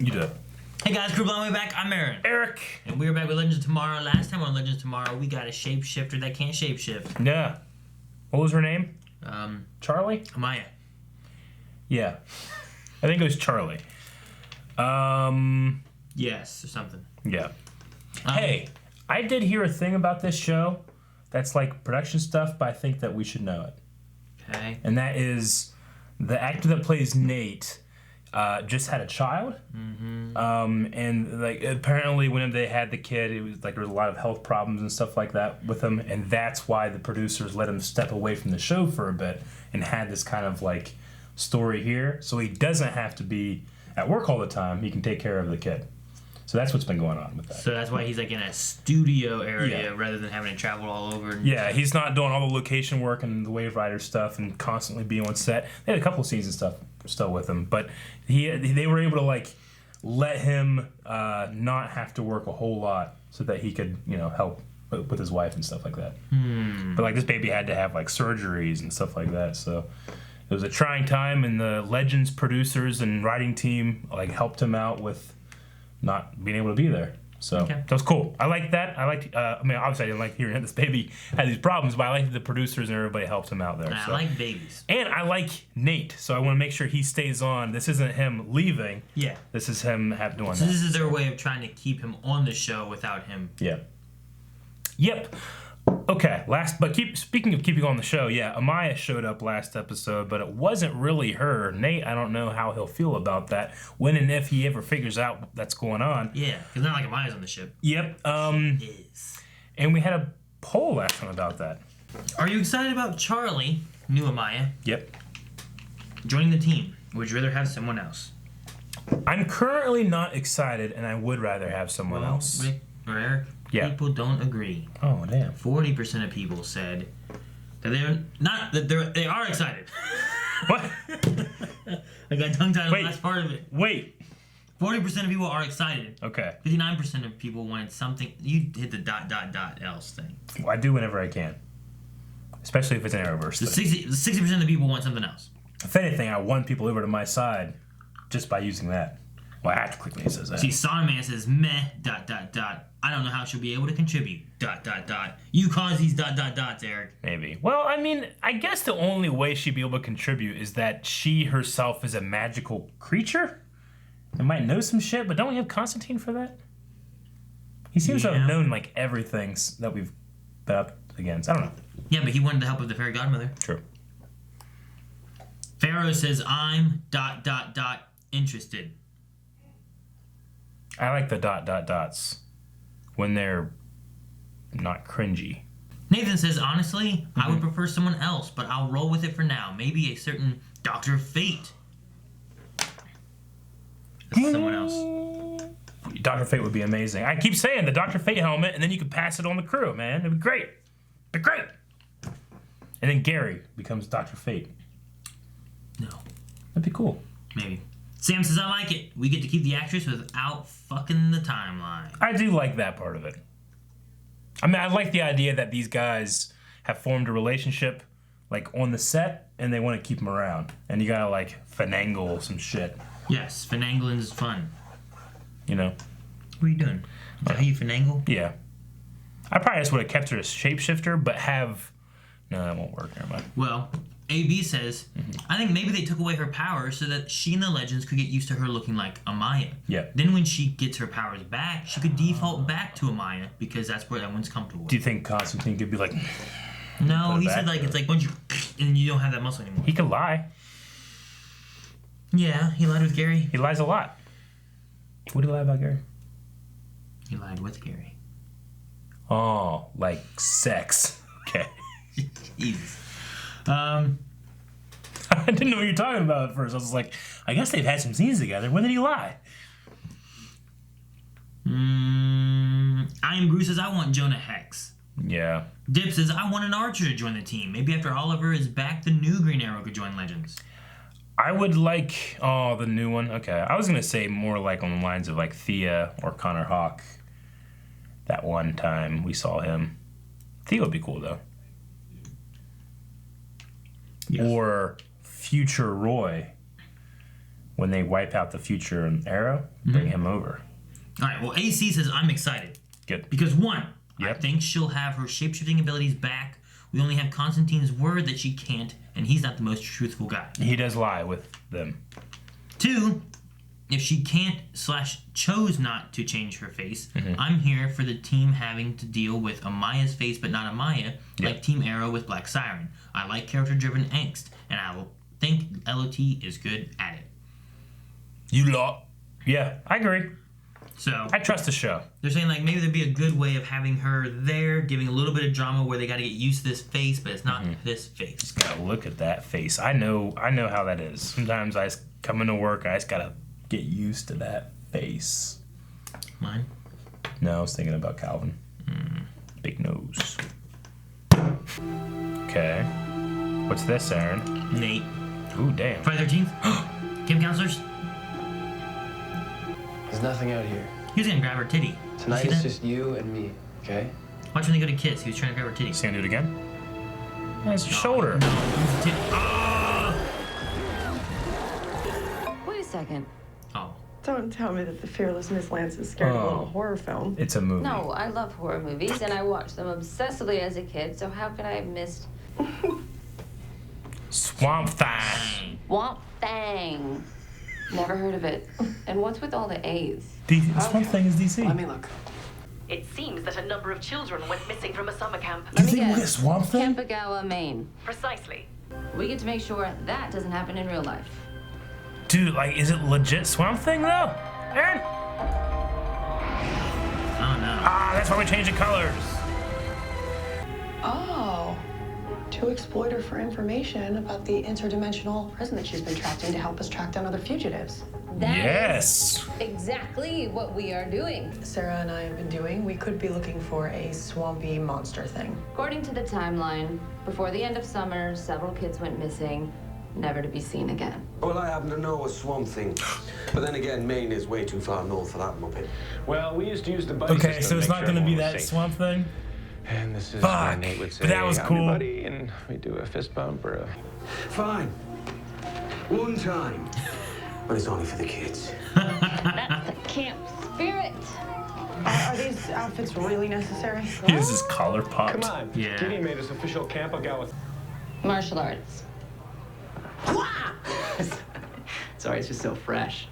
You do it. Hey guys, Crew Blind Way back. I'm Aaron. Eric. And we're back with Legends of Tomorrow. Last time on Legends of Tomorrow, we got a shapeshifter that can't shapeshift. Yeah. What was her name? Charlie? Maya. Yeah. I think it was Charlie. Yes, or something. Yeah. Hey, I did hear a thing about this show that's like production stuff, but I think that we should know it. Okay. And that is the actor that plays Nate just had a child. Mm-hmm. And like apparently when they had the kid, it was like there was a lot of health problems and stuff like that with him, and that's why the producers let him step away from the show for a bit and had this kind of like story here, so he doesn't have to be at work all the time. He can take care of the kid. So that's what's been going on with that. So that's why he's like in a studio area rather than having to travel all over. Yeah, he's not doing all the location work and the Wave Rider stuff and constantly being on set. They had a couple scenes and stuff still with him, but they were able to like let him not have to work a whole lot so that he could help with his wife and stuff like that. But like this baby had to have like surgeries and stuff like that, so it was a trying time, and the Legends producers and writing team like helped him out with not being able to be there. So that was cool. I liked that. I mean, obviously I didn't like hearing that this baby had these problems, but I liked the producers and everybody helped him out there. I like babies. And I like Nate, so I want to make sure he stays on. This isn't him leaving. Yeah. This is him doing that. So this is their way of trying to keep him on the show without him. Yeah. Yep. Okay, speaking of keeping on the show, Amaya showed up last episode, but it wasn't really her. Nate, I don't know how he'll feel about that, when and if he ever figures out that's going on. Yeah, because not like Amaya's on the ship. Yep. And we had a poll last time about that. Are you excited about Charlie, new Amaya, Yep. joining the team? Or would you rather have someone else? I'm currently not excited, and I would rather have someone else. Rick or Eric? Yeah. People don't agree. Oh, damn. 40% of people said that they are excited. What? I got tongue-tied on the last part of it. Wait. 40% of people are excited. Okay. 59% of people wanted something. You hit the ... else thing. Well, I do whenever I can. Especially if it's an Arrowverse So thing. 60% of the people want something else. If anything, I won people over to my side just by using that. Well, I have to click when he says that. See, Sonman says, meh, ... I don't know how she'll be able to contribute, ... You cause these ... Eric. Maybe. Well, I mean, I guess the only way she'd be able to contribute is that she herself is a magical creature and might know some shit, but don't we have Constantine for that? He seems to have known, like, everything that we've been up against. I don't know. Yeah, but he wanted the help of the fairy godmother. True. Pharaoh says, I'm ... interested. I like the ... when they're not cringy. Nathan says, honestly, I would prefer someone else, but I'll roll with it for now. Maybe a certain Dr. Fate. This is someone else. Dr. Fate would be amazing. I keep saying the Dr. Fate helmet, and then you could pass it on the crew, man. It'd be great. It'd be great. And then Gary becomes Dr. Fate. No. That'd be cool. Maybe. Sam says, I like it. We get to keep the actress without fucking the timeline. I do like that part of it. I mean, I like the idea that these guys have formed a relationship, like, on the set, and they want to keep them around. And you gotta, like, finagle some shit. Yes, finagling is fun. You know? What are you doing? Is that how you finagle? Yeah. I probably just would have kept her as shapeshifter, but have... No, that won't work. Never mind. Well, AB says, I think maybe they took away her powers so that she and the Legends could get used to her looking like Amaya. Yeah. Then when she gets her powers back, she could default back to Amaya because that's where everyone's comfortable with. Do you think Constantine could be like... No, he said like it's like once you... and you don't have that muscle anymore. He could lie. Yeah, he lied with Gary. He lies a lot. What did he lie about, Gary? He lied with Gary. Oh, like sex. Okay. Jesus. I didn't know what you were talking about at first. I was like, I guess they've had some scenes together. When did he lie? I Am Gru says, I want Jonah Hex. Yeah. Dip says, I want an Archer to join the team. Maybe after Oliver is back, the new Green Arrow could join Legends. I would like... Oh, the new one? Okay. I was going to say more like on the lines of like Thea or Connor Hawk. That one time we saw him. Thea would be cool, though. Yes. Or future Roy when they wipe out the future and Arrow, bring him over. All right. Well, AC says I'm excited. Good. Because one, I Yep. think she'll have her shapeshifting abilities back. We only have Constantine's word that she can't, and he's not the most truthful guy. He does lie with them. Two, if she can't / chose not to change her face, I'm here for the team having to deal with Amaya's face, but not Amaya, like Team Arrow with Black Siren. I like character-driven angst, and I think LOT is good at it. You lot. Yeah, I agree. So I trust the show. they're saying like maybe there'd be a good way of having her there, giving a little bit of drama where they got to get used to this face, but it's not this face. Just gotta look at that face. I know how that is. Sometimes I just come into work, I just gotta get used to that face. Mine? No, I was thinking about Calvin. Big nose. Okay. What's this, Aaron? Nate. Ooh, damn. Friday 13th? Camp counselors? There's nothing out here. He was gonna grab her titty. Tonight You see it's that? just you and me, okay? Watch when they go to kiss. He was trying to grab her titty. You gonna do it again? That's your shoulder. No, it was a titty. Oh! Wait a second. Oh. Don't tell me that the fearless Miss Lance is scared of a little horror film. It's a movie. No, I love horror movies and I watched them obsessively as a kid, so how could I have missed Swamp Thing. Swamp Thing? Never heard of it. And what's with all the A's? Swamp Thing is DC. Let me look. It seems that a number of children went missing from a summer camp. You Let me think we'll guess. get Swamp Thing? Campagawa, Maine. Precisely. We get to make sure that doesn't happen in real life. Dude, like, is it legit Swamp Thing though? Aaron? Oh no. Ah, that's why we changed the colors. Oh. To exploit her for information about the interdimensional prison that she's been trapped in to help us track down other fugitives. That Yes. is exactly what we are doing. Sarah and I have been doing. We could be looking for a swampy monster thing. According to the timeline, before the end of summer, several kids went missing, never to be seen again. Well, I happen to know a swamp thing. But then again, Maine is way too far north for that muppet. Well, we used to use the buddy Okay, system so it's to not make gonna sure be everyone that was safe. Swamp Thing? And this is Fuck, where Nate would say, but that was "I'm cool." your buddy," and we do a fist bump or a... Fine. One time. But it's only for the kids. That's the camp spirit. Are these outfits really necessary? He has his collar popped. Come on. Yeah. Kitty made us official camp. I'll go with... Martial arts. Sorry, it's just so fresh.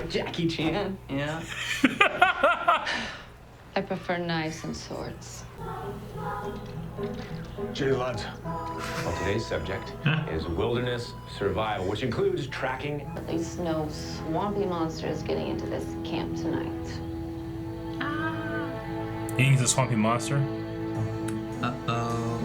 Jackie Chan, yeah. I prefer knives and swords. Gee, lads. Well, today's subject is wilderness survival, which includes tracking... At least no swampy monsters getting into this camp tonight. You think he's a swampy monster? Uh-oh.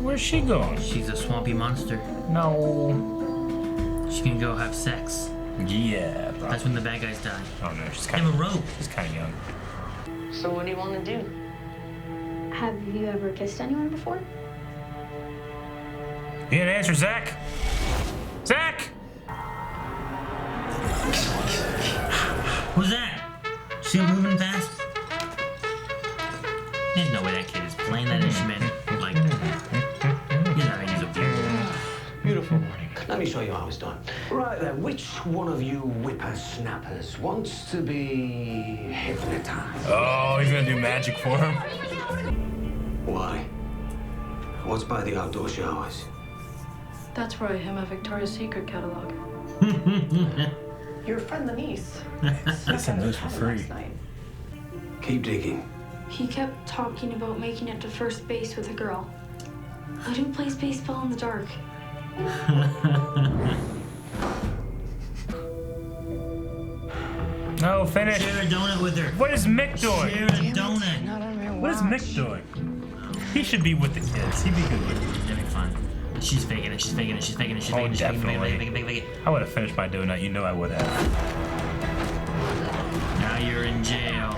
Where's she going? She's a swampy monster. No. She can go have sex. Yeah, bro. That's when the bad guys die. Oh no, she's They kind have a of rope. she's kind of young. So what do you want to do? Have you ever kissed anyone before? You didn't answer, Zach. Zach. Who's that? See him moving fast? There's no way that kid is playing that instrument. Like, he's not gonna use a beer. Beautiful morning. Let me show you how it's done. Right then, which one of you whippersnappers wants to be hypnotized? Oh, he's gonna do magic for him. Why? What's by the outdoor showers? That's where I have my Victoria's Secret catalog. Your friend, the niece. Listen, those for free. Last night. Keep digging. He kept talking about making it to first base with a girl. Who plays baseball in the dark? No, finish. Share a donut with her. What is Mick doing? Share a donut. What is Mick doing? He should be with the kids. He'd be good with it. That'd be fun. She's faking it. She's faking it. She's faking it. She's Oh, faking it. She's faking it. definitely. Fake it. I would have finished my donut. You know I would have. Now you're in jail.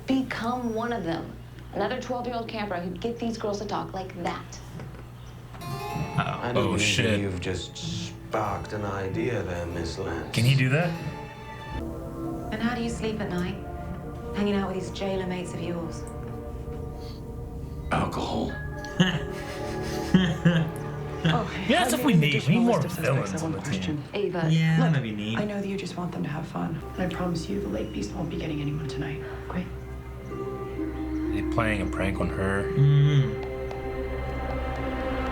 Become one of them. Another 12-year-old camper who'd get these girls to talk like that. I Oh, believe shit. You've just sparked an idea there, Miss Lance. Can he do that? And how do you sleep at night? Hanging out with these jailer mates of yours? Alcohol. Oh, Yeah, that's what we need. We need more villains I on want the to team. question. Ava. Yeah, that Look, might be neat. I know that you just want them to have fun. And I promise you the lake beast won't be getting anyone tonight. Great. They playing a prank on her. Mm-hmm.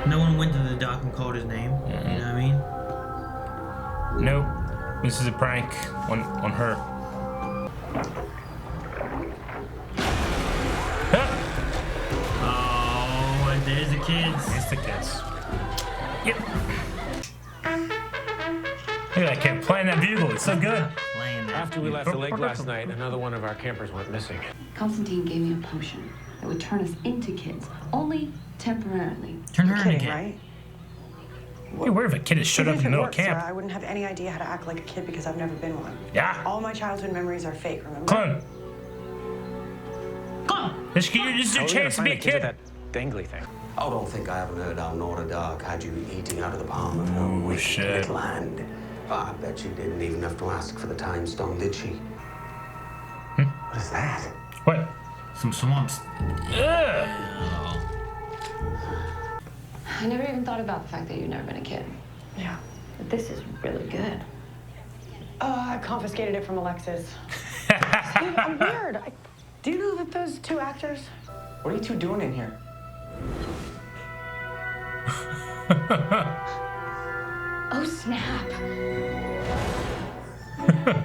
No one went to the dock and called his name. You know what I mean? Nope. This is a prank on her. Oh, and there's the kids. It's the kids. Yep. Look at that kid playing that bugle. It's so good. Playing that. After we left the lake last night, another one of our campers went missing. Constantine gave me a potion that would turn us into kids, only temporarily. Turn her into a Kidding, kid. right? Hey, where if a kid has showed Even up if in it the middle of worked, camp? Sarah, I wouldn't have any idea how to act like a kid because I've never been one. Yeah. All my childhood memories are fake, remember? Clone. Come. This is your chance to be a kid. That dangly thing. Oh, don't think I haven't heard how Nora Dark had you eating out of the palm of her Oh, wicked shit. little hand. I bet you didn't even have to ask for the time stone, did she? What is that? What? Some swamps. Ugh. I never even thought about the fact that you've never been a kid. Yeah. But this is really good. I confiscated it from Alexis. Dude, I'm weird. Do you know that those two actors? What are you two doing in here? Oh, snap.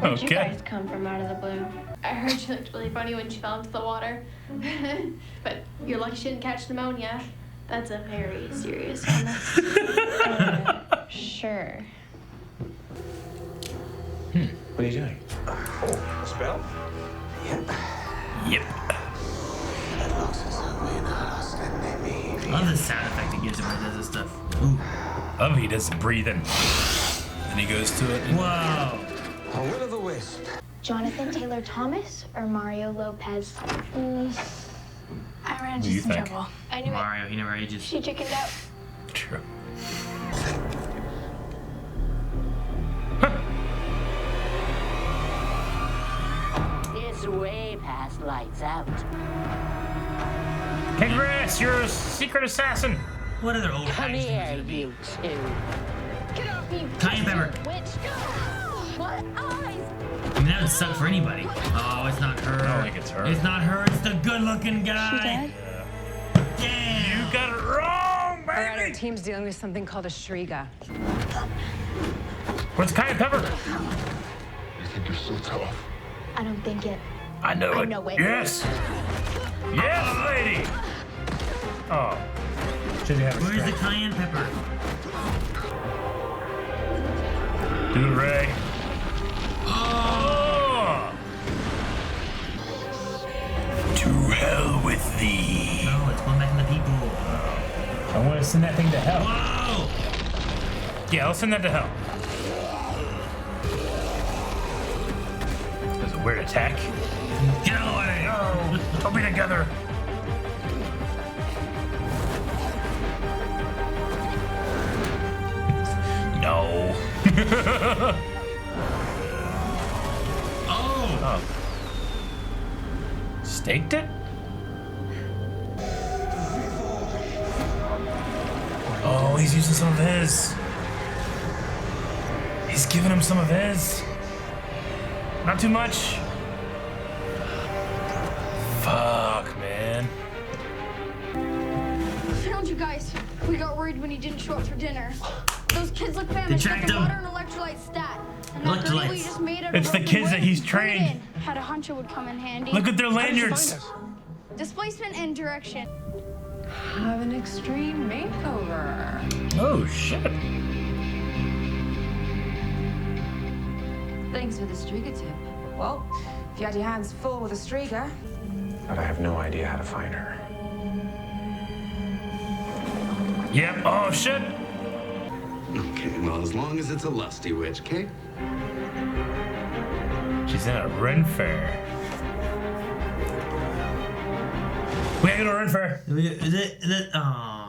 Where'd you Okay. guys come from out of the blue? I heard she looked really funny when she fell into the water. But you're lucky she didn't catch pneumonia. That's a very serious illness. Sure. What are you doing? A spell? Yep. Yep. That looks as though we're not lost and they may I love the sound effect it gives him when he does this stuff. Ooh. Oh, he does some breathing. Then he goes to it. Whoa. A will-o'-the-wisp. Jonathan Taylor Thomas or Mario Lopez? I ran What do you into some think? trouble. I knew Mario, he never ages. it. She chickened out. True. It's way past lights out. Congrats, you're a secret assassin. What other old Come hags here, things you two. Get off me, Cayenne pepper. witch! What eyes? I mean, that would suck for anybody. Oh, it's not her. I don't think it's her. It's not her. It's the good-looking guy. She dead? Damn. You got it wrong, All right, our baby. team's dealing with something called a Shriga. What's cayenne pepper? You think you're so tough? I don't think it. I know I it. know it. Yes. Yes, lady. Oh. Should have a Where's the strength. cayenne pepper? Do it, Ray. Oh. To hell with thee. No, it's going back to the people. I want to send that thing to hell. Whoa! Yeah, I'll send that to hell. That was a weird attack. Get away! No, we'll be together. No. Oh! Staked it? Oh, he's using some of his. He's giving him some of his. Not too much. Fuck, man. Found you guys. We got worried when he didn't show up for dinner. Those kids look famished. tracked Like a him. water and electrolyte stat. And that gurney we Electrolytes. just made out It's of the broken kids that wood, he's put it trained. in. Had a hunch it would come in handy. Look at their How did you lanyards. find us? Displacement and direction. Have an extreme makeover. Oh, shit. Thanks for the Striga tip. Well, if you had your hands full with a Shriga, But I have no idea how to find her. Yep. Oh, shit. Okay, well, as long as it's a lusty witch, okay? She's in a Ren Fair. We gotta go to a Ren Fair. Is it? Oh.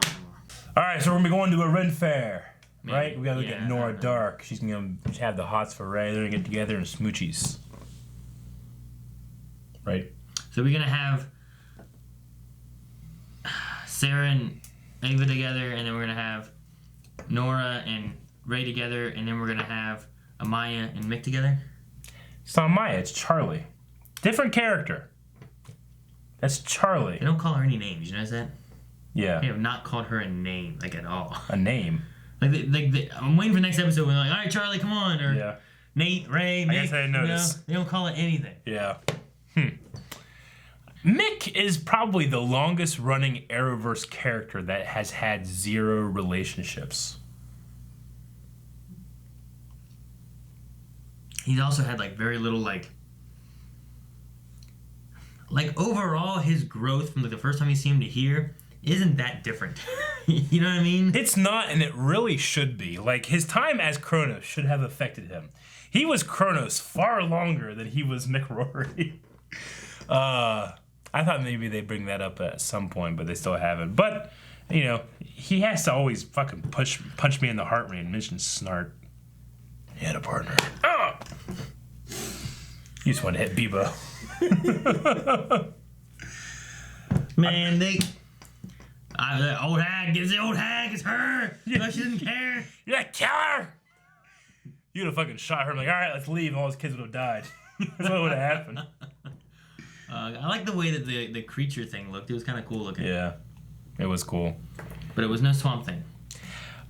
All right, so we're gonna be going to a Ren Fair, right? Maybe, We gotta look yeah, at Nora Dark. She's gonna have the hots for Ray. They're gonna get together and smoochies, right? So we're gonna have Sarah and Ava together, and then we're gonna have Nora and Ray together, and then we're gonna have Amaya and Mick together. It's not Amaya, it's Charlie. Different character. That's Charlie. They don't call her any names. You know that? Yeah. They have not called her a name, like at all. A name. I'm waiting for the next episode when they're like, all right, Charlie, come on, or yeah. Nate, Ray, Mick. I guess I didn't notice. They don't call it anything. Yeah. Mick is probably the longest running Arrowverse character that has had 0 relationships. He's also had like very little like overall his growth from like the first time you see him to here isn't that different. You know what I mean? It's not, and it really should be. Like, his time as Kronos should have affected him. He was Kronos far longer than he was Mick Rory. I thought maybe they'd bring that up at some point, but they still haven't. But, you know, he has to always fucking punch me in the heart when he mentions Snart. He had a partner. Oh! You just want to hit Bebo. Man, the old hag, it's the old hag, it's her. No, she didn't care. You're a killer. You'd have fucking shot her. I'm like, all right, let's leave, and all his kids would have died. That's what would have happened. I like the way that the creature thing looked. It was kind of cool looking. Yeah, it was cool. But it was no Swamp Thing.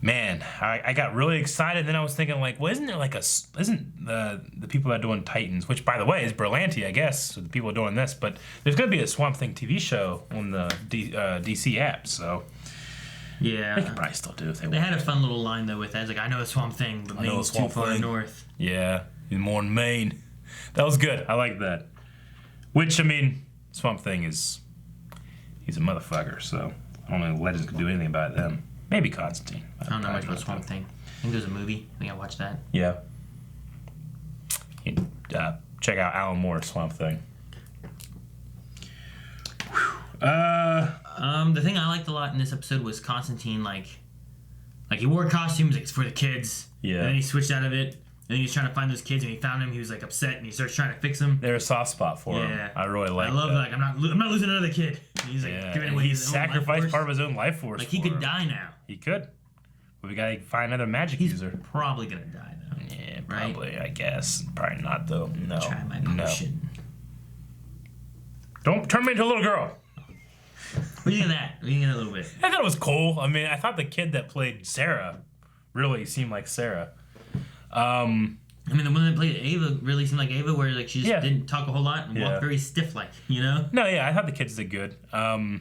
Man, I got really excited. Then I was thinking, like, well, isn't there like isn't the people that are doing Titans, which by the way is Berlanti, I guess, so the people doing this, but there's gonna be a Swamp Thing TV show on the DC app, so yeah, they could probably still do if they want. They had a fun little line though with that. It's like, I know a Swamp Thing, but Maine's too far north. Yeah, he's more in Maine. That was good. I like that. Which, I mean, Swamp Thing he's a motherfucker, so I don't know if Legends could do anything about them. Maybe Constantine. I don't know much about Swamp Thing. I think there's a movie. I think I watched that. Yeah. Check out Alan Moore's Swamp Thing. The thing I liked a lot in this episode was Constantine, like he wore costumes, like, it's for the kids. Yeah. And then he switched out of it. And then he was trying to find those kids, and he found him. He was like upset, and he starts trying to fix them. They're a soft spot for him. I really like. I love that. Like, I'm not losing another kid. He's like giving away his sacrificed part of his own life force. Like, he could die now. He could. But we gotta find another magic user. Probably gonna die though. Yeah, probably. Right? I guess. Probably not though. No. Try my potion. Don't turn me into a little girl. What do you think of that? What do you think of that a little bit? I thought it was cool. I mean, I thought the kid that played Sarah really seemed like Sarah. I mean, the one that played Ava really seemed like Ava, where like she just didn't talk a whole lot and walked very stiff, like, you know. No, yeah, I thought the kids did good. I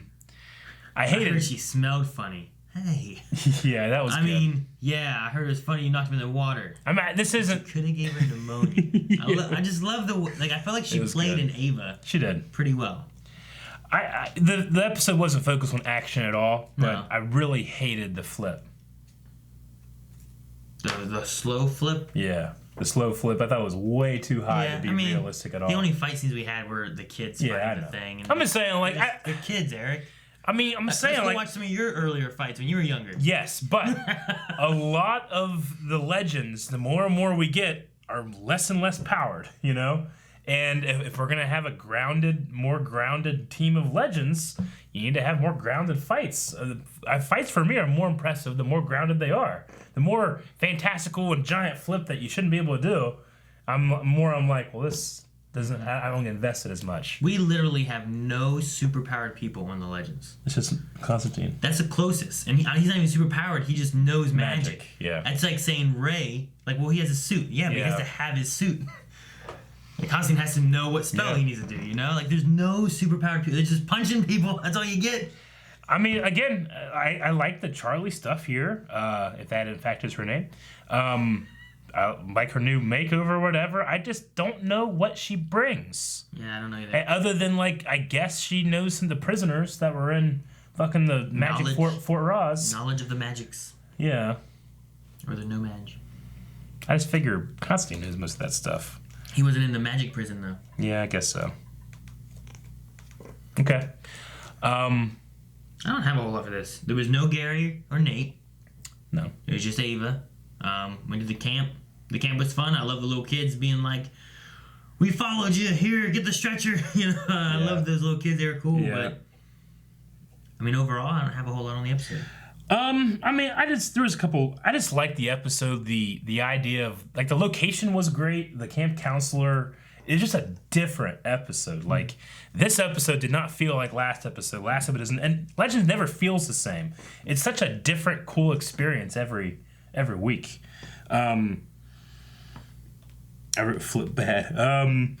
hated. I heard she smelled funny. Hey. Yeah, that was. I mean, yeah, I heard it was funny. You knocked him in the water. I mean, this isn't. Could have gave her pneumonia. I just love the like. I felt like she played in Ava. She did pretty well. The episode wasn't focused on action at all, but I really hated the flip. The slow flip. Yeah. The slow flip, I thought was way too high to be realistic at all. The only fight scenes we had were the kids fighting the thing. And I'm just saying, like, the kids, Eric. I mean, I'm saying, let's like, watch some of your earlier fights when you were younger. Yes, but a lot of the legends, the more and more we get, are less and less powered, you know. And if we're gonna have a more grounded team of legends, you need to have more grounded fights. Fights for me are more impressive the more grounded they are. The more fantastical and giant flip that you shouldn't be able to do, I'm like, well, this doesn't. I don't get invested as much. We literally have no superpowered people on the Legends. It's just Constantine. That's the closest, and he's not even superpowered. He just knows magic. Yeah. That's like saying Ray. Like, well, he has a suit. Yeah, but he has to have his suit. Like, Constantine has to know what spell he needs to do, you know? Like, there's no superpowered people. They're just punching people. That's all you get. I mean, again, I like the Charlie stuff here, if that in fact is her name. I like her new makeover or whatever. I just don't know what she brings. Yeah, I don't know either. Other than, like, I guess she knows some of the prisoners that were in fucking the magic Fort Roz. Knowledge of the magics. Yeah. Or the no mag. I just figure Constantine knows most of that stuff. He wasn't in the magic prison, though. Yeah, I guess so. Okay. I don't have a whole lot for this. There was no Gary or Nate. No. It was just Ava. Went to the camp. The camp was fun. I love the little kids being like, we followed you. Here, get the stretcher. You know, I love those little kids. They were cool. Yeah. But, I mean, overall, I don't have a whole lot on the episode. I mean, there was a couple. I just liked the episode. The idea of like the location was great. The camp counselor. It's just a different episode. Like this episode did not feel like last episode. Last episode doesn't, and Legends never feels the same. It's such a different, cool experience every week. I wrote flip bad.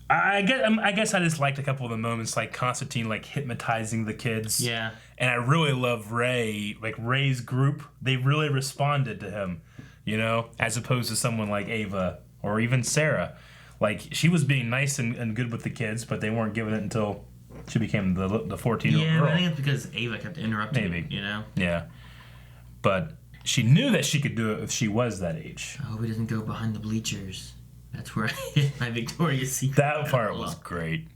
I guess I just liked a couple of the moments, like Constantine like hypnotizing the kids. Yeah. And I really love Ray, like Ray's group. They really responded to him, you know, as opposed to someone like Ava or even Sarah. Like she was being nice and good with the kids, but they weren't giving it until she became the 14-year-old girl. Yeah, I think it's because Ava kept interrupting. Maybe. You know. Yeah. But she knew that she could do it if she was that age. I hope he doesn't go behind the bleachers. That's where I hit my Victoria's Secret. That part was great.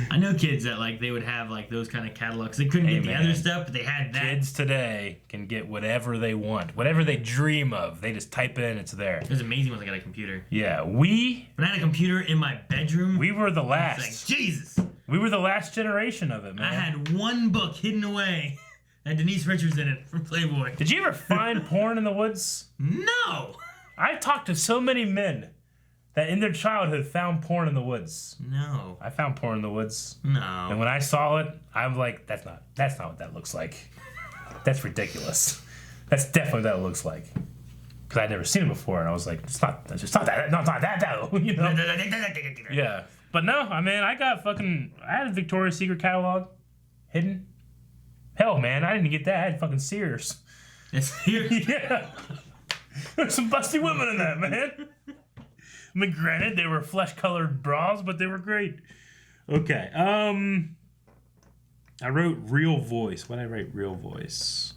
I know kids that like they would have like those kind of catalogs. They couldn't get the other stuff, but they had that. Kids today can get whatever they want, whatever they dream of. They just type it in, it's there. It was amazing when I got a computer. Yeah, when I had a computer in my bedroom, we were the last. Like, Jesus, we were the last generation of it, man. I had one book hidden away. Had Denise Richards in it from Playboy. Did you ever find porn in the woods? No. I've talked to so many men that in their childhood found porn in the woods. No. I found porn in the woods. No. And when I saw it, I'm like, that's not what that looks like. That's ridiculous. That's definitely what that looks like. Because I'd never seen it before, and I was like, it's not that, you know? Yeah. But no, I mean, I had a Victoria's Secret catalog hidden. Hell, man, I didn't get that. I had fucking Sears. Sears? Yeah. There's some busty women in that, man. I mean, granted, they were flesh-colored bras, but they were great. Okay. I wrote real voice. What did I write? Real voice.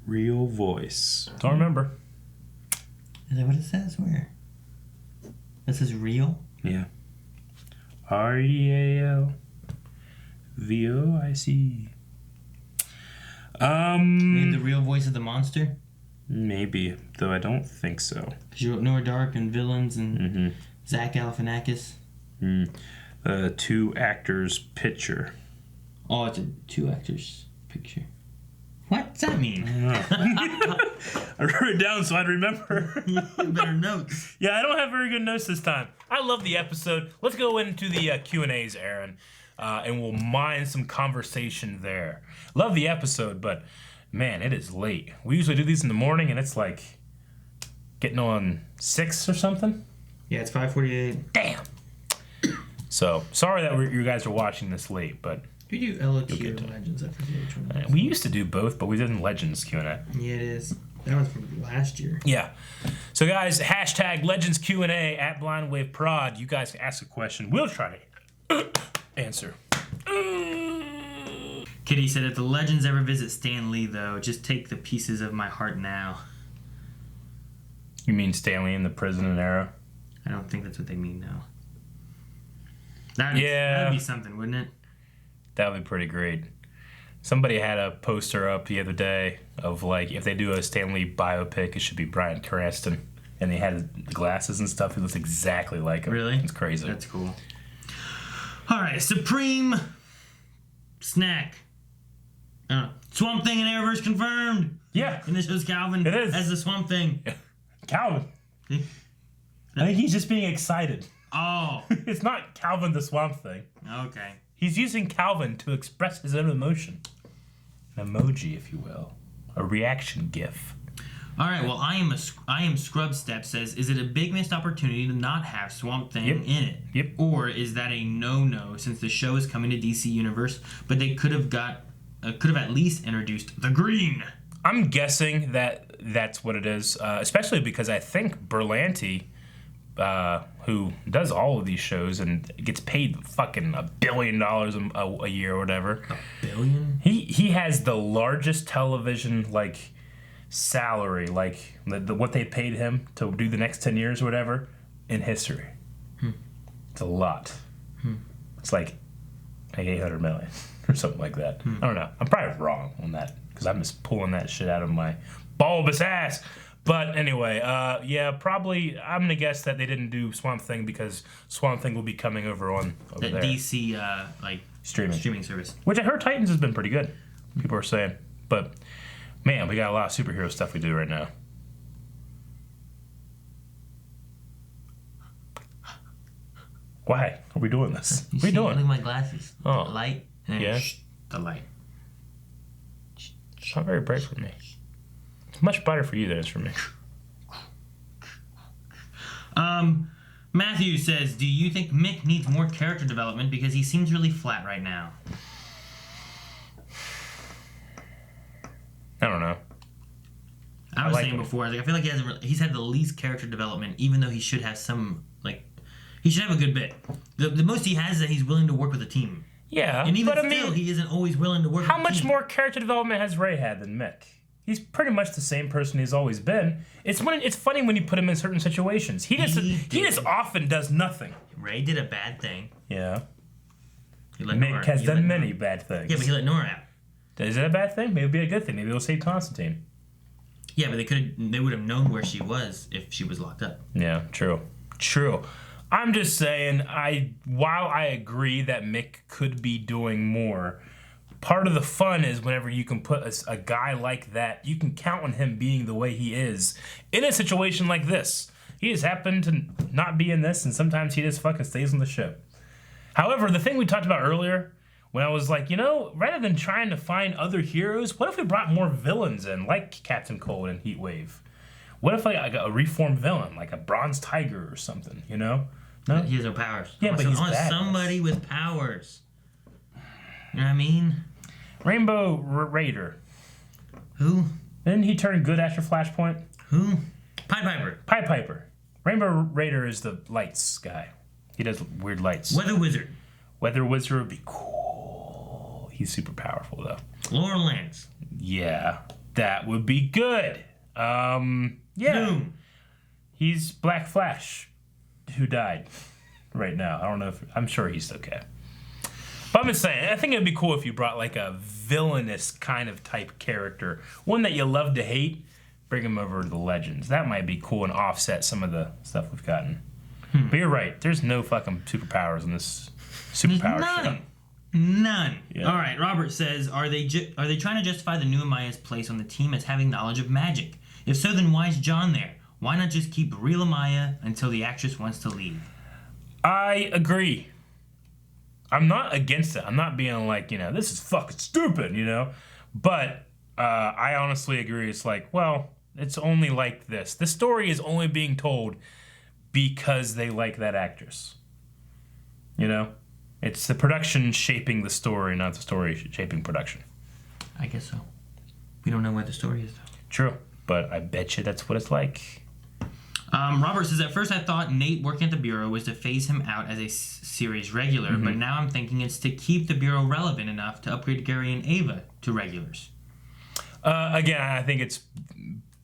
Real voice. Don't remember. Is that what it says? Where? It says real? Yeah. REAL VOIC. Maybe the real voice of the monster? Maybe, though I don't think so. Because you wrote Noah Dark and Villains and Zach Galifianakis. Two actors picture. Oh, it's a two actors picture. What does that mean? I wrote it down so I'd remember. Better notes. Yeah, I don't have very good notes this time. I love the episode. Let's go into the Q&As, Aaron, and we'll mine some conversation there. Love the episode, but man, it is late. We usually do these in the morning, and it's like getting on 6 or something. Yeah, it's 5:48. Damn. So sorry that you guys are watching this late, but we do LOQ or Legends. I forget which one. We used to do both, but we did Legends Q&A. Yeah, it is. That was from last year. Yeah. So guys, hashtag Legends Q&A at Blind Wave Prod. You guys can ask a question. We'll try to answer. Kitty said, if the Legends ever visit Stan Lee, though, just take the pieces of my heart now. You mean Stan Lee in the prison era? I don't think that's what they mean, though. That'd be something, wouldn't it? That would be pretty great. Somebody had a poster up the other day of, like, if they do a Stan Lee biopic, it should be Bryan Cranston. And they had the glasses and stuff. He looks exactly like him. Really? It's crazy. That's cool. All right, Supreme Snack. Swamp Thing and Arrowverse confirmed. Yeah. And this shows Calvin it is. as the Swamp Thing. Yeah. Calvin. I think he's just being excited. Oh. It's not Calvin the Swamp Thing. Okay. He's using Calvin to express his own emotion. An emoji, if you will. A reaction gif. All right, well, I am Scrub Step says, is it a big missed opportunity to not have Swamp Thing in it? Yep. Or is that a no-no since the show is coming to DC Universe, but they could have at least introduced the Green? I'm guessing that that's what it is, especially because I think Berlanti, who does all of these shows and gets paid fucking $1 billion a year or whatever. $1 billion? He has the largest television, like, salary, like what they paid him to do the next 10 years or whatever in history. It's a lot. It's like 800 million or something like that. I don't know. I'm probably wrong on that because I'm just pulling that shit out of my bulbous ass. But anyway, yeah, probably I'm gonna guess that they didn't do Swamp Thing because Swamp Thing will be coming over there. DC streaming service. Which I heard Titans has been pretty good. People are saying. But, man, we got a lot of superhero stuff we do right now. Why are we doing this? What are you doing? Look at my glasses. Oh. The light. And Yeah. The light. It's not very bright for me. It's much brighter for you than it is for me. Matthew says, do you think Mick needs more character development because he seems really flat right now? I don't know. I was saying before, I feel like he's had the least character development, even though he should have some, he should have a good bit. The most he has is that he's willing to work with a team. Yeah, and even still, he isn't always willing to work with a team. How much more character development has Ray had than Mick? He's pretty much the same person he's always been. It's funny when you put him in certain situations. He just often does nothing. Ray did a bad thing. Yeah. Mick has done many bad things. Yeah, but he let Nora out. Is it a bad thing? Maybe it'd be a good thing. Maybe it'll save Constantine. Yeah, but they would have known where she was if she was locked up. Yeah, true. I'm just saying, while I agree that Mick could be doing more, part of the fun is whenever you can put a guy like that, you can count on him being the way he is in a situation like this. He just happened to not be in this, and sometimes he just fucking stays on the ship. However, the thing we talked about earlier, when I was like, rather than trying to find other heroes, what if we brought more villains in, like Captain Cold and Heatwave? What if I got a reformed villain, like a Bronze Tiger or something, No? He has no powers. Yeah, but he's bad. Somebody with powers. You know what I mean? Rainbow Raider. Who? Didn't he turn good after Flashpoint? Who? Pied Piper. Rainbow Raider is the lights guy. He does weird lights. Weather Wizard. Weather Wizard would be cool. He's super powerful, though. Laurel Lance. Yeah, that would be good. Yeah. Doom. He's Black Flash, who died right now. I don't know I'm sure he's okay. But I'm just saying, I think it'd be cool if you brought like a villainous kind of type character. One that you love to hate, bring him over to the Legends. That might be cool and offset some of the stuff we've gotten. But you're right, there's no fucking superpowers in this superpower shit. None. Yeah. All right, Robert says, are they trying to justify the new Amaya's place on the team as having knowledge of magic? If so, then why is John there? Why not just keep real Amaya until the actress wants to leave? I agree. I'm not against it. I'm not being like, this is fucking stupid, But I honestly agree. It's like, well, it's only like this. The story is only being told because they like that actress. It's the production shaping the story, not the story shaping production. I guess so. We don't know where the story is, though. True, but I bet you that's what it's like. Robert says, at first I thought Nate working at the Bureau was to phase him out as a series regular, but now I'm thinking it's to keep the Bureau relevant enough to upgrade Gary and Ava to regulars. Again, I think it's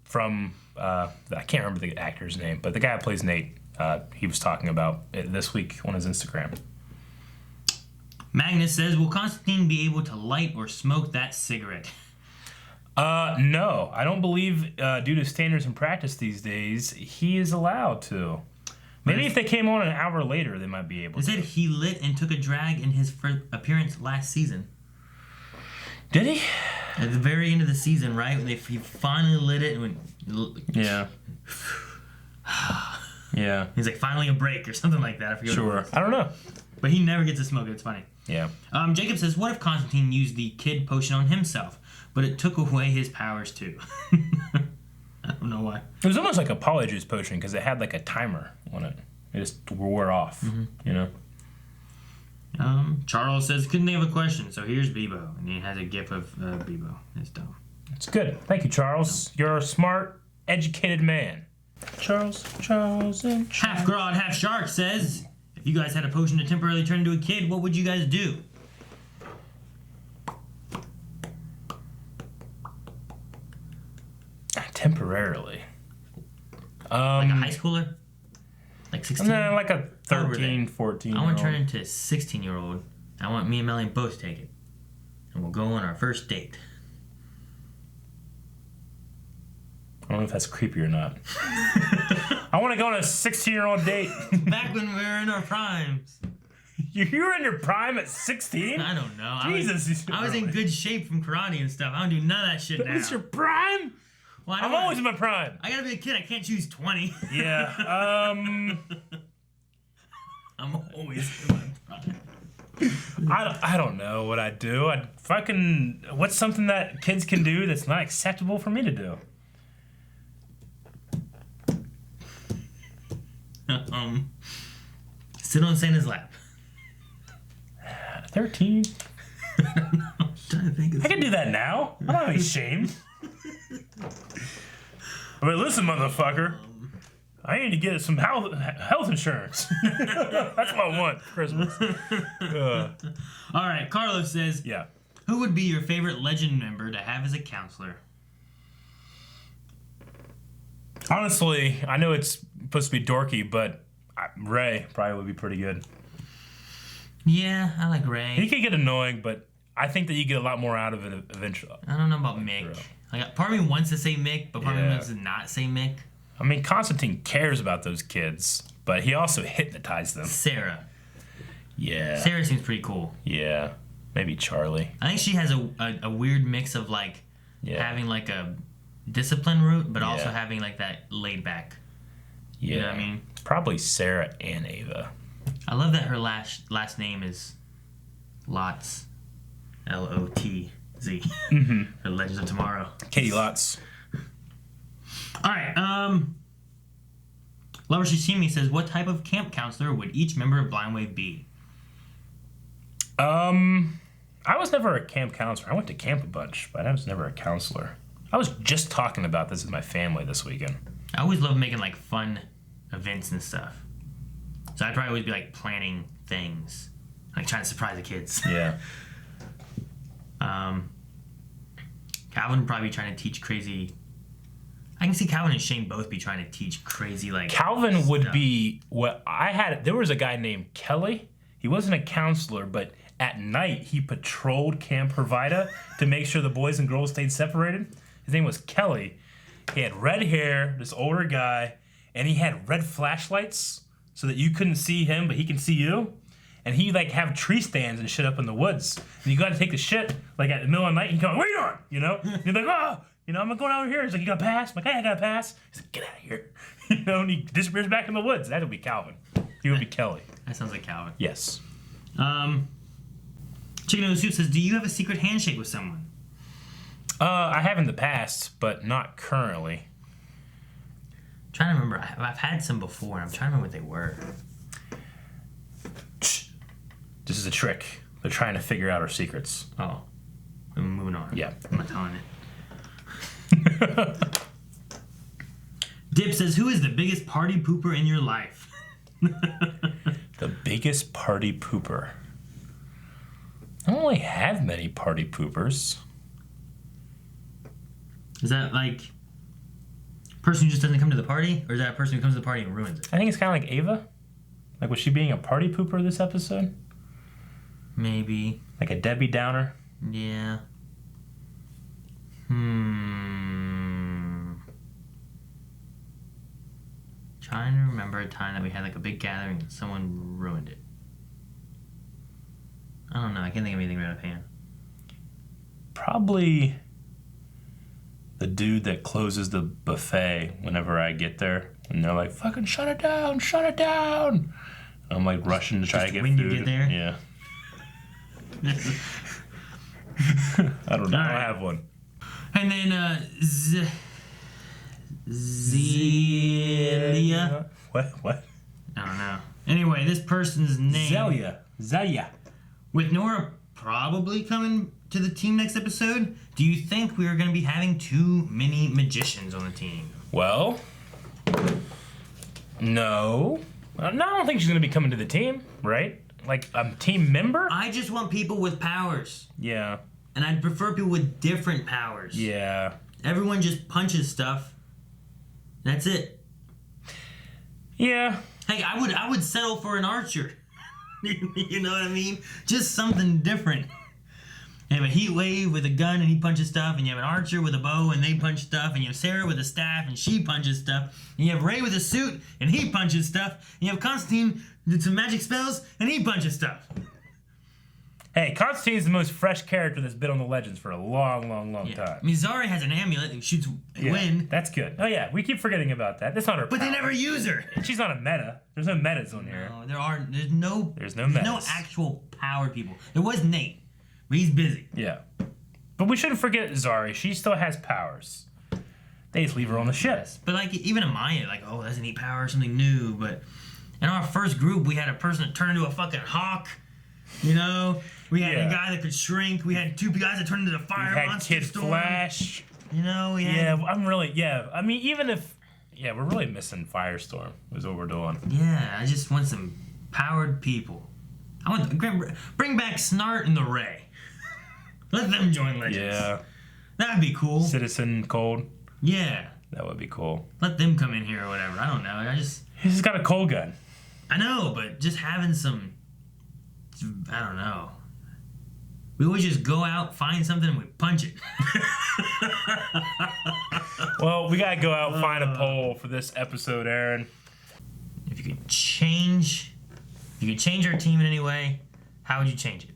from, I can't remember the actor's name, but the guy who plays Nate, he was talking about it this week on his Instagram. Magnus says, will Constantine be able to light or smoke that cigarette? No, I don't believe, due to standards and practice these days, he is allowed to. Maybe if they came on an hour later, they might be able to. It said he lit and took a drag in his first appearance last season. Did he? At the very end of the season, right? When he finally lit it and went... Yeah. Yeah. He's like, finally a break or something like that. I forget. Sure. I don't know. But he never gets to smoke it. It's funny. Yeah. Jacob says, what if Constantine used the kid potion on himself, but it took away his powers too? I don't know why. It was almost like a polyjuice potion because it had like a timer on it. It just wore off, Charles says, couldn't they have a question? So here's Bebo. And he has a gif of Bebo. It's dumb. It's good. Thank you, Charles. You're a smart, educated man. Charles, and Charles. Half Grod, Half Shark says, if you guys had a potion to temporarily turn into a kid, what would you guys do? Temporarily. Like a high schooler? Like 16? No, like a 13, 14. I want to turn into a 16-year-old. I want me and Melanie both to take it. And we'll go on our first date. I don't know if that's creepy or not. I want to go on a 16-year-old date. Back when we were in our primes. You were in your prime at 16? I don't know. Jesus. I was in good shape from karate and stuff. I don't do none of that shit now. It's your prime? Well, I'm always in my prime. I gotta be a kid. I can't choose 20. Yeah. I'm always in my prime. I don't know what I'd do. What's something that kids can do that's not acceptable for me to do? Sit on Santa's lap. 13? I'm trying to think. I can do that now. I don't have any shame. I mean, listen, motherfucker. I need to get some health insurance. That's what I want for Christmas. All right, Carlos says, yeah. Who would be your favorite Legend member to have as a counselor? Honestly, I know it's supposed to be dorky, but Ray probably would be pretty good. Yeah, I like Ray. He could get annoying, but I think that you get a lot more out of it eventually. I don't know about Mick. Like, part of me wants to say Mick, but part of me wants to not say Mick. I mean, Constantine cares about those kids, but he also hypnotized them. Sarah. Yeah. Sarah seems pretty cool. Yeah. Maybe Charlie. I think she has a weird mix of, like, having, like, a discipline route, but also having, like, that laid back. Yeah. You know what I mean? Probably Sarah and Ava. I love that her last name is Lotz. L-O-T-Z. Mm-hmm. For Legends of Tomorrow. Katie Lotz. All right. Lover Shishimi says, what type of camp counselor would each member of Blind Wave be? I was never a camp counselor. I went to camp a bunch, but I was never a counselor. I was just talking about this with my family this weekend. I always love making, like, fun events and stuff. So I'd probably always be, like, planning things. Like, trying to surprise the kids. Yeah. Calvin would probably be trying to teach crazy... I can see Calvin and Shane both be trying to teach crazy, like... Calvin would stuff. be what I had... There was a guy named Kelly. He wasn't a counselor, but at night he patrolled Camp Provida to make sure the boys and girls stayed separated. His name was Kelly. He had red hair, this older guy, and he had red flashlights so that you couldn't see him, but he can see you. And he like have tree stands and shit up in the woods. And you got to take the shit like at the middle of the night. And you go, where you going? You know? And you're like, oh, you know, I'm going over here. He's like, you got to pass? I'm like, hey, I got to pass. He's like, get out of here. You know, and he disappears back in the woods. That would be Calvin. He would be Kelly. That sounds like Calvin. Yes. Chicken Noodle Soup says, do you have a secret handshake with someone? I have in the past, but not currently. I'm trying to remember. I've had some before, and I'm trying to remember what they were. This is a trick. They're trying to figure out our secrets. Oh. I'm moving on. Yeah. I'm not telling it. Dip says, who is the biggest party pooper in your life? The biggest party pooper. I don't really have many party poopers. Is that like a person who just doesn't come to the party? Or is that a person who comes to the party and ruins it? I think it's kind of like Ava. Like, was she being a party pooper this episode? Maybe. Like a Debbie Downer? Yeah. Trying to remember a time that we had like a big gathering and someone ruined it. I don't know. I can't think of anything right offhand. Probably the dude that closes the buffet whenever I get there. And they're like, fucking shut it down, shut it down. I'm like rushing to try to get when food. You get there? Yeah. I don't know. I have one. And then Zelia. What? I don't know. Anyway, this person's name. Zelia. With Nora probably coming to the team next episode, do you think we are going to be having too many magicians on the team? Well, no. I don't think she's going to be coming to the team, right? Like a team member? I just want people with powers. Yeah. And I'd prefer people with different powers. Yeah. Everyone just punches stuff. That's it. Yeah. Hey, I would settle for an archer. You know what I mean? Just something different. You have a heat wave with a gun and he punches stuff, and you have an archer with a bow and they punch stuff, and you have Sarah with a staff and she punches stuff, and you have Ray with a suit and he punches stuff, and you have Constantine with some magic spells and he punches stuff. Hey, Constantine's the most fresh character that's been on the Legends for a long time. I mean, Zari has an amulet that shoots wind. That's good. Oh yeah, we keep forgetting about that. That's not her But power. they never use her. She's not a meta. There's no metas on here. No, there's no metas. no actual powered people. There was Nate, but he's busy. Yeah. But we shouldn't forget Zari. She still has powers. They just leave her on the ship. But like even Amaya, like, oh, that's a neat power, something new. But in our first group, we had a person that turned into a fucking hawk. You know, we had a guy that could shrink. We had 2 guys that turned into the fire monster. Kid storm. Flash. You know, we had. I mean, even if. Yeah, we're really missing Firestorm. Is what we're doing. Yeah, I just want some powered people. I want bring back Snart and the Ray. Let them join Legends. Yeah. That'd be cool. Citizen Cold. Yeah. That would be cool. Let them come in here or whatever. I don't know. He's got a cold gun. I know, but just having some. I don't know. We always just go out, find something, and we punch it. Well, we gotta go out and find a poll for this episode, Aaron. If you could change our team in any way, how would you change it?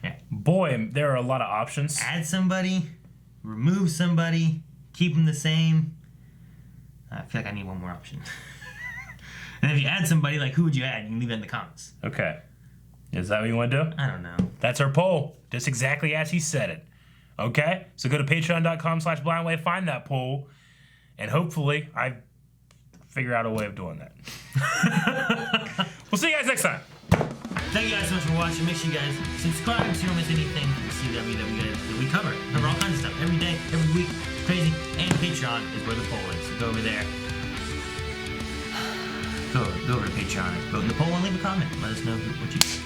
Yeah. Boy, there are a lot of options. Add somebody, remove somebody, keep them the same. I feel like I need one more option. And if you add somebody, like, who would you add? You can leave it in the comments. Okay. Is that what you want to do? I don't know. That's our poll. Just exactly as he said it. Okay? So go to patreon.com/blindwave, find that poll, and hopefully I figure out a way of doing that. We'll see you guys next time. Thank you guys so much for watching. Make sure you guys subscribe so you don't miss anything from CW that we cover. We cover all kinds of stuff every day, every week. It's crazy. And Patreon is where the poll is. So go over there. Go over to Patreon, vote in the poll, and leave a comment. Let us know what you think.